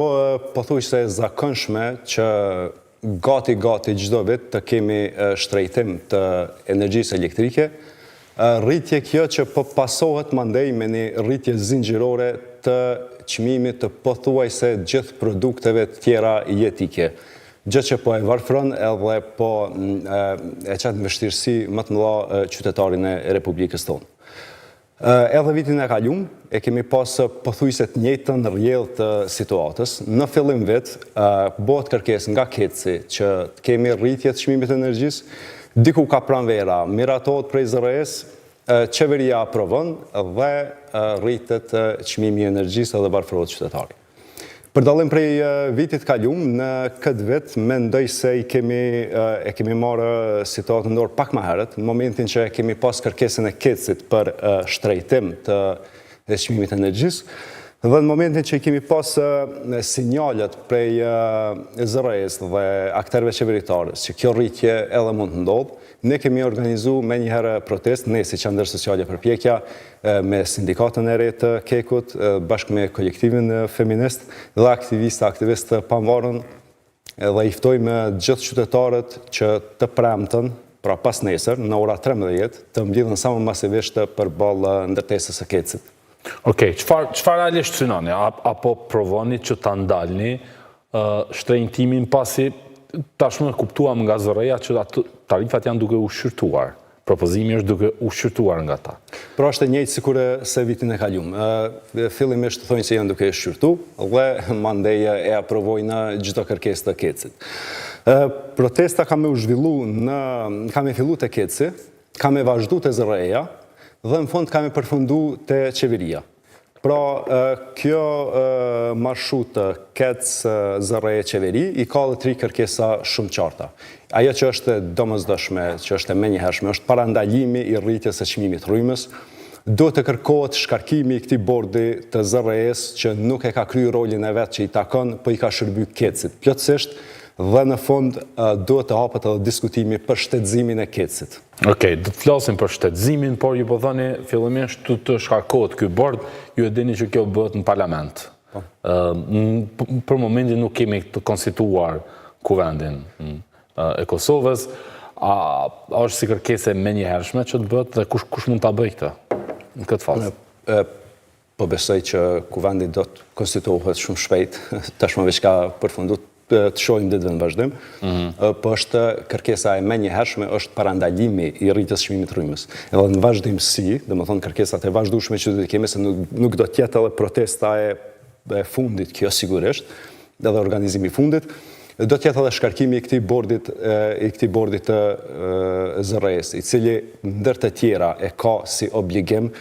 Pothuaj se zakonshme që gati çdo vit të kemi shtrejtim të energjisë elektrike, rritje kjo që po pasohet mandej me një rritje zinxhirore të çmimit të pothuajse gjithë produkteve të tjera jetike. Gjë që po e varfron edhe po e çat në vështirësi më të mëdha qytetarin e Republikës tonë. Edhe vitin e kaluar e kemi pas pothuajse të njëjtën rrjedhë të situatës. Në fillim vit bëhet kërkesë nga KEC-i që të kemi rritje të çmimit të energjisë, diku ka pranvera, miratohet prej ZRE-s, qeveria aprovon dhe rritet çmimi i energjisë dhe varfërohet qytetari. Për dallim prej vitit kaluar, në këtë vit mendoj se e kemi marrë situatën në dorë pak më herët, në momentin që kemi pas kërkesën e KEC-it për shtrejtim të çmimit të energjisë, dhe në momentin që kemi pas sinjalet prej ZRE-s dhe aktorëve qeveritarës që kjo rritje edhe mund të ndodhë, ne kemi organizu me njëherë protest, ne si Qendër Sociale Përpjekja, me sindikatën e re të KEK-ut, bashkë me kolektivin feminist dhe aktivist të pavarur, dhe i ftojmë gjithë qytetarët që të premten, pra pas nesër, në ora 13, të mbledhen sa më masivisht përballë ndërtesës së KEC-it. Okej, çfarë realisht synoni? Apo provoni që ta ndalni shtrejtimin pasi tashmë kuptuam nga ZRE-ja që tarifat janë duke u shqyrtuar. Propozimi është duke u shqyrtuar nga ta. Pra është e njëjtë sikur se vitin e kaluar. Fillimisht thonë se janë duke shqyrtu dhe mandej e aprovojnë çdo kërkesë të KEC-it. Protesta ka me fillu te KEC-i, ka me vazhdu te ZRE-ja dhe në fund ka me përfundu te qeveria. Pra, kjo marshutë KEC-ZRE qeveri i ka dhe 3 kërkesa shumë qarta. Ajo që është domosdoshme, që është e menjëhershme, është parandalimi i rritjes së çmimit të rrymës. Do të kërkohet shkarkimi i këtij bordi të ZRE-s që nuk e ka kryer rolin e vet që i takon, po i ka shërbyer KEC-it plotësisht. Dhe në fund duhet të hapet edhe diskutimi për shtetëzimin e KEC-it. Okej, do të flasim për shtetëzimin, por ju po thoni fillimisht të shkarkohet ky bord, ju e dini që kjo bëhet në parlament. Për momentin nuk kemi të konstituar kuvendin e Kosovës. A është si kërkesë menjëhershme që të bëhet dhe kush mund ta bëjë këtë në këtë fazë? Po besoj që kuvendi do të konstituohet shumë shpejt, tashmë veç ka përfunduar të shohim ditëve në vazhdim, po është kërkesa e menjëhershme është parandalimi i rritjes çmimit të rrymës. Edhe në vazhdimsi, domethënë kërkesat e vazhdueshme që do të kemi se nuk do të jetë edhe protesta e fundit kjo sigurisht, edhe organizimi i fundit, do të jetë edhe shkarkimi i këtij bordit të ZRE-s, i cili ndër të tjera e ka si obligim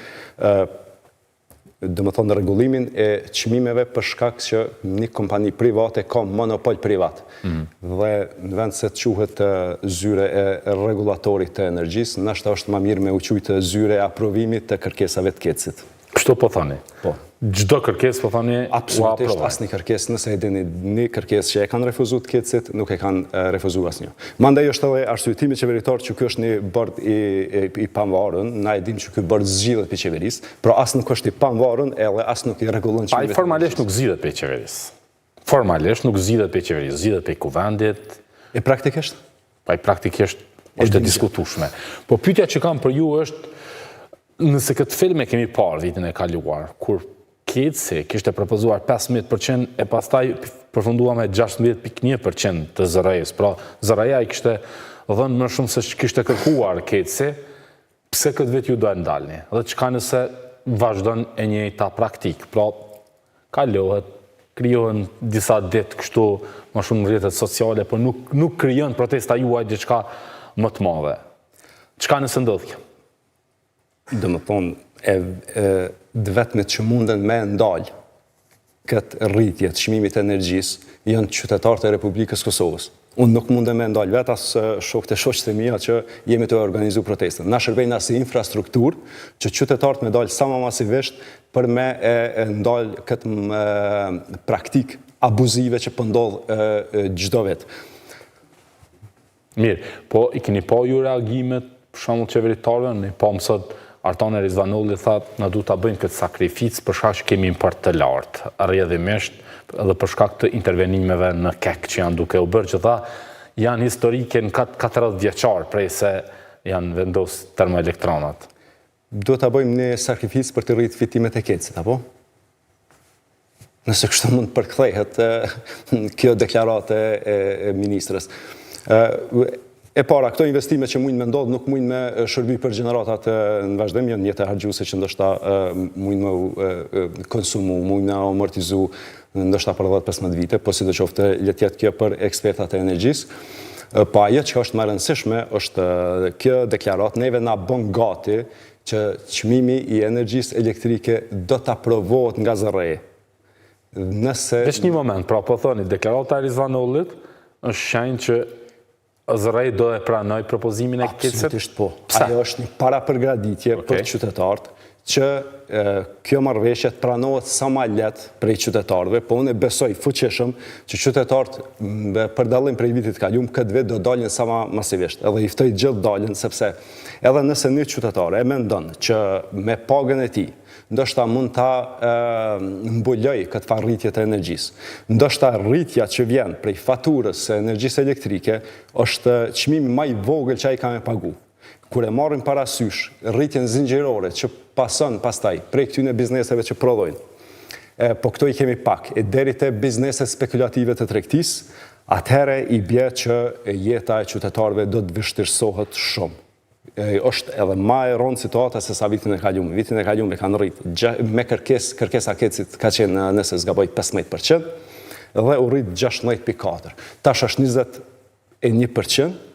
domethënë rregullimin e çmimeve për shkak që një kompani private ka monopol privat. Dhe në vend se të quhet zyre e rregullatorit të energjisë, ndoshta është më mirë me u quajtë zyre e aprovimit të kërkesave të KEC-it. Kështu po thoni? Po. Çdo kërkesë po thoni absolutisht asnjë kërkesë, nëse e dini një kërkesë që e kanë refuzuar të KEC-it, nuk e kanë refuzuar asnjë. Mandej është edhe arsyetimi qeveritar që ky është një bord i pavarur, na e dimë që ky bord zgjidhet për qeverisë, por as nuk është i pavarur, edhe as nuk i rregullon çmimet. Ai formalisht nuk zgjidhet për qeverisë. Formalisht nuk zgjidhet për qeverisë, zgjidhet për kuvendit. E praktikisht? Ai praktikisht është e diskutueshme. Po pyetja që kam për ju është, nëse këtë film e kemi parë vitin e kaluar, kur KEC kishte propozuar 15% e pastaj përfundua me 16.1% të ZRE-s. Pra, ZRE-ja i kishte dhënë më shumë se kishte kërkuar KEC, pse këtë vit ju do e ndalni? Dhe çka nëse vazhdon e njëjta praktik? Pra, kalohet, krijohen disa ditë kështu më shumë në rrjetet sociale, por nuk krijon protesta juaj diçka më të madhe. Çka nëse ndodh kjo? Domethënë, vetmet që munden me ndalë këtë rritje të çmimit të energjisë janë qytetarët e Republikës Kosovës. Unë nuk mundem me ndalë vetë as shokët e shoqës e mia që jemi të organizu protestën. Na shërbejnë si infrastrukturë që qytetarët me dalë sa më masivisht për me ndalë këtë praktikë abuzive që po ndodh çdo vit. Mirë, po i keni pa ju reagimet për shembull qeveritarëve, ne pa mësot Artone Rizvanolli tha, na du ta bëjmë këtë sakrificë për shkak që kemi import të lartë, rrjedhimisht edhe për shkak të intervenimeve në kek që janë duke u bërë, që tha janë historike në 40 vjeçar prej se janë vendos termoelektronat. Do ta bëjmë një sakrificë për të rritë fitimet e kecit, apo? Nëse kështu mund të përkthehet kjo deklarate e ministrës. E para, këto investime që mund me ndodhë nuk mund me shërby për gjeneratat në vazhdim, janë jetë hargjuse që ndoshta mund me konsumu, mund me amortizu ndoshta për 10-15 vite, po si do qofte letjet kjo për ekspertat e energjisë. Pa ajo që është më rëndësishme është kjo deklarat neve na bën gati që çmimi i energjisë elektrike do të aprovohet nga zërreje. Veç një moment, pra po thoni, deklarata e Rizvanollit është shenjë që zërrej do e pranoj propozimin e kecit? Absolutisht po. Ajo është një parapërgraditje për qytetarët që kjo marrëveshje të pranohet sa ma letë prej qytetarëve, po unë besoj fuqishëm që qytetarët për dallim prej vitit kaluam këtë vit do dalin sa ma masivisht. Edhe i ftoj gjithë dalin, sepse edhe nëse një qytetar e mendon që me pagën e tij ndoshta mund ta mbuloj këtë farrritje të energjisë. Ndoshta rritja që vjen prej faturës së energjisë elektrike është çmimi më i vogël që ai ka me pagu. Kur e marrim parasysh rritjen zinxhirore që pason pastaj prej këtyre bizneseve që prodhojnë. Po këto i kemi pak, e deri te bizneset spekulative të tregtisë, atëherë i bie që jeta e qytetarëve do të vështirësohet shumë. Është edhe më e rëndë situata se sa vitin e kaluar. Vitin e kaluar kanë rritë me kërkesa kecit ka qenë nëse zgaboj 15% dhe u rrit 16.4. Tash është 21%.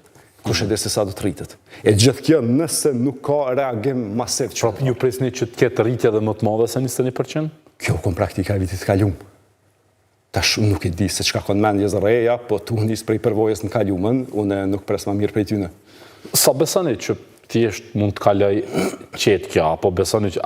Kush e di se sa do të rritet. E gjithë kjo nëse nuk ka reagim masiv. Pra ju presni që të ketë rritje dhe më të madhe se 21%? Kjo kon praktika e vitit të kaluar. Tash nuk e di se çka kanë mendje zërreja, po tu nis prej përvojës në kaluamën, unë nuk pres më mirë prej tyne. Sa besoni që thjesht mund të kaloj qetë kjo, apo besoni që